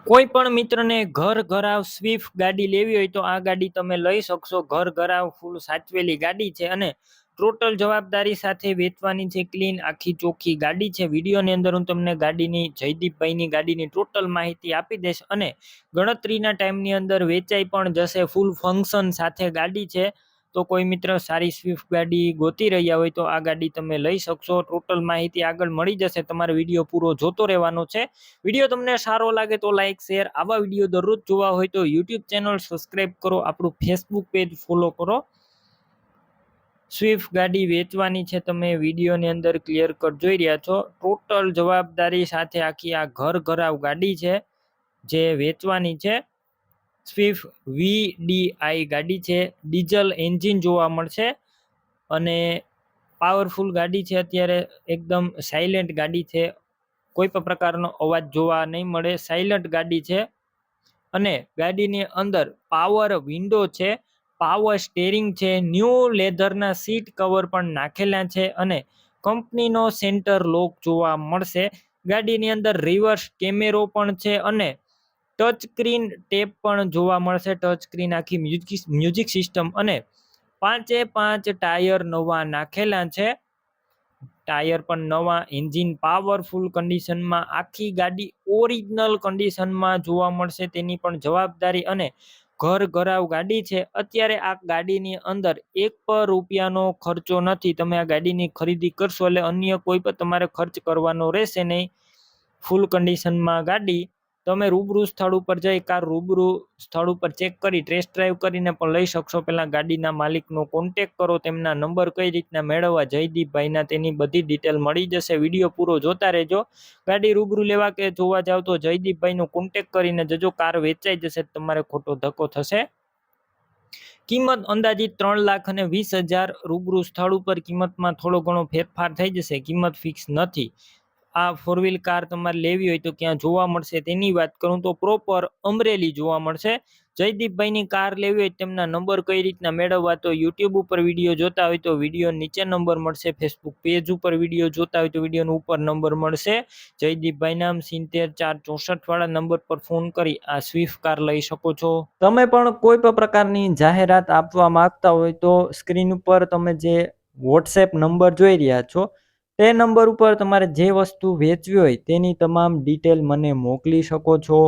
કોઈ પણ મિત્રને ઘર ઘરાવ સ્વિફ્ટ ગાડી લેવી હોય તો આ ગાડી તમે લઈ શકશો. ઘર ઘરાવ ફૂલ સાચવેલી ગાડી છે અને ટોટલ જવાબદારી સાથે વેચવાની છે. ક્લીન આખી ચોખ્ખી ગાડી છે. વિડીયોની અંદર હું તમને ગાડીની જયદીપભાઈની ગાડીની ટોટલ માહિતી આપી દઈશ અને ગણતરીના ટાઈમની અંદર વેચાઈ પણ જશે. ફૂલ ફંક્શન સાથે ગાડી છે. તો કોઈ મિત્ર સારી સ્વિફ્ટ ગાડી ગોતી રહ્યા હોય તો આ ગાડી તમે લઈ શકશો. ટોટલ માહિતી આગળ મળી જશે. તમારે વિડીયો પૂરો જોતો રહેવાનો છે. વિડીયો તમને સારો લાગે તો લાઈક શેર, આવા વિડીયો દરરોજ જોવા હોય તો યુટ્યુબ ચેનલ સબસ્ક્રાઈબ કરો, આપણું ફેસબુક પેજ ફોલો કરો. સ્વિફ્ટ ગાડી વેચવાની છે. તમે વિડીયોની અંદર ક્લિયર કટ જોઈ રહ્યા છો. ટોટલ જવાબદારી સાથે આખી આ ઘર ઘરાવ ગાડી છે જે વેચવાની છે. સ્વિફ્ટ VDI ગાડી છે. ડીઝલ એન્જિન જોવા મળશે અને પાવરફુલ ગાડી છે. અત્યારે એકદમ સાયલેન્ટ ગાડી છે. કોઈ પણ પ્રકારનો અવાજ જોવા નહીં મળે. સાયલન્ટ ગાડી છે અને ગાડીની અંદર પાવર વિન્ડો છે, પાવર સ્ટેરિંગ છે, ન્યૂ લેધરના સીટ કવર પણ નાખેલા છે અને કંપનીનો સેન્ટર લોક જોવા મળશે. ગાડીની અંદર રિવર્સ કેમેરો પણ છે અને ટચ સ્ક્રીન ટેપ પણ જોવા મળશે. ટચ સ્ક્રીન આખી મ્યુઝિક સિસ્ટમ અને 5 ટાયર નવા નાખેલા છે. ટાયર પણ નવા, એન્જિન પાવરફુલ કન્ડિશનમાં, આખી ગાડી ઓરિજિનલ કન્ડિશનમાં જોવા મળશે. તેની પણ જવાબદારી અને ઘર ઘરાવ ગાડી છે. અત્યારે આ ગાડીની અંદર ₹1 ખર્ચો નથી. તમે આ ગાડીની ખરીદી કરશો એટલે અન્ય કોઈ પણ તમારે ખર્ચ કરવાનો રહેશે નહીં. ફૂલ કન્ડિશનમાં ગાડી તમે રૂબરૂ સ્થળ ઉપર જઈ કાર રૂબરૂ સ્થળ ઉપર ચેક કરી ટેસ્ટ ડ્રાઈવ કરીને પણ લઈ શકશો. પહેલાં ગાડીના માલિકનો કોન્ટેક કરો, તેમના નંબર કઈ રીતના મેળવવા જયદીપભાઈના તેની બધી ડિટેલ મળી જશે. વિડીયો પૂરો જોતા રહેજો. ગાડી રૂબરૂ લેવા કે જોવા જાવ તો જયદીપભાઈનો કોન્ટેક કરીને જજો. કાર વેચાઈ જશે, તમારે ખોટો ધક્કો થશે. કિંમત અંદાજિત 3,20,000. રૂબરૂ સ્થળ ઉપર કિંમતમાં થોડો ઘણો ફેરફાર થઈ જશે. કિંમત ફિક્સ નથી. આ ફોર વ્હીલ કાર તમારે લેવી હોય તો ક્યાં જોવા મળશે તેની વાત કરું તો પ્રોપર અમરેલી જોવા મળશે. જયદીપભાઈની કાર લેવી હોય તેમના નંબર કઈ રીતના મેળવવા તો યુટ્યુબ ઉપર વિડીયો જોતા હોય તો વિડીયો નીચે નંબર મળશે. ફેસબુક પેજ ઉપર વિડીયો જોતા હોય તો વિડીયોનો ઉપર નંબર મળશે. જયદીપભાઈ નામ 70,464 વાળા નંબર પર ફોન કરી આ સ્વિફ્ટ કાર લઈ શકો છો. તમે પણ કોઈ પણ પ્રકારની જાહેરાત આપવા માંગતા હોય તો સ્ક્રીન ઉપર તમે જે વોટ્સએપ નંબર જોઈ રહ્યા છો તે નંબર ઉપર તમારે જે વસ્તુ વેચવી હોય તેની તમામ ડિટેલ મને મોકલી શકો છો.